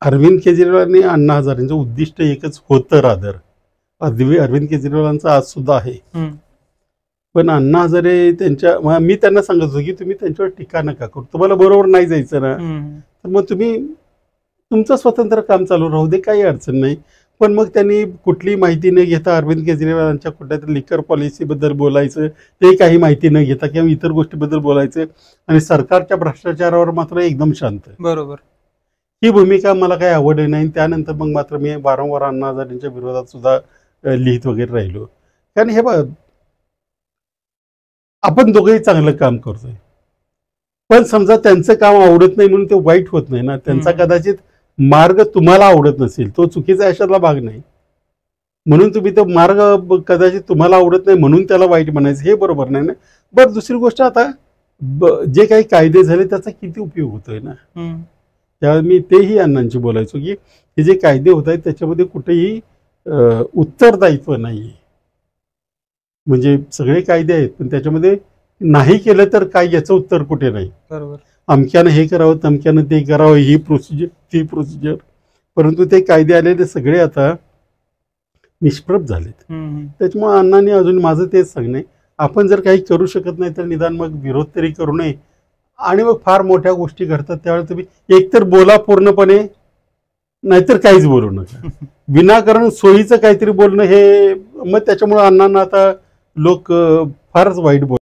अरविंद केजरीवाल आणि अण्णा हजारेंचं उद्दिष्ट एकच होतं रादर. अरविंद केजरीवालांचं आज सुद्धा आहे. पण अण्णा हजारे मी त्यांना सांगत होतो की तुम्ही त्यांच्यावर टीका नका करू, तुम्हाला बरोबर नाही जायचं ना तर मग तुम्ही तुमचं स्वतंत्र काम चालू राहू दे, काही अडचण नाही. पण मग त्यांनी कुठली माहिती न घेता अरविंद केजरीवालांच्या कुठल्यातरी लिकर पॉलिसीबद्दल बोलायचं, ते काही माहिती न घेता किंवा इतर गोष्टीबद्दल बोलायचं आणि सरकारच्या भ्रष्टाचारावर मात्र एकदम शांत. बरोबर. ही भूमिका मला काही आवडली नाही. त्यानंतर मग मात्र मी वारंवार अण्णा हजारेंच्या विरोधात सुद्धा लिहित वगैरे राहिलो. कारण हे बघ, आपण दोघेही चांगलं काम करतोय, पण समजा त्यांचं काम आवडत नाही म्हणून ते वाईट होत नाही ना. त्यांचा कदाचित मार्ग तुम्हाला आवडत नसेल, तो चुकीचा अशातला भाग नाही, म्हणून तुम्ही तो मार्ग कदाचित तुम्हाला आवडत नाही म्हणून त्याला वाईट म्हणायचं, हे बरोबर नाही ना. बरं, दुसरी गोष्ट, आता जे काही कायदे झाले त्याचा किती उपयोग होतोय ना. त्यावेळी मी तेही अण्णांची बोलायचो की हे जे कायदे होत आहेत त्याच्यामध्ये कुठेही उत्तरदायित्व नाही. म्हणजे सगळे कायदे आहेत पण त्याच्यामध्ये नाही केलं तर काय याचं उत्तर कुठे नाही. बरोबर. अमक्यानं हे करावं, तमक्यानं ते करावं, ही प्रोसिजर ती प्रोसिजर, परंतु ते कायदे आलेले सगळे आता निष्प्रभ झालेत. त्याच्यामुळे अण्णांनी अजून माझं तेच सांगणे, आपण जर काही करू शकत नाही तर निदान मग विरोध तरी करू नये. आणि मग फार मोठ्या गोष्टी घडतात त्यावेळेस तुम्ही एकतर बोला पूर्णपणे, नाहीतर काहीच बोलू नका. विनाकारण सोयीचं काहीतरी बोलणं, हे मग त्याच्यामुळे अण्णांना आता लोक फारच वाईट बोलतात.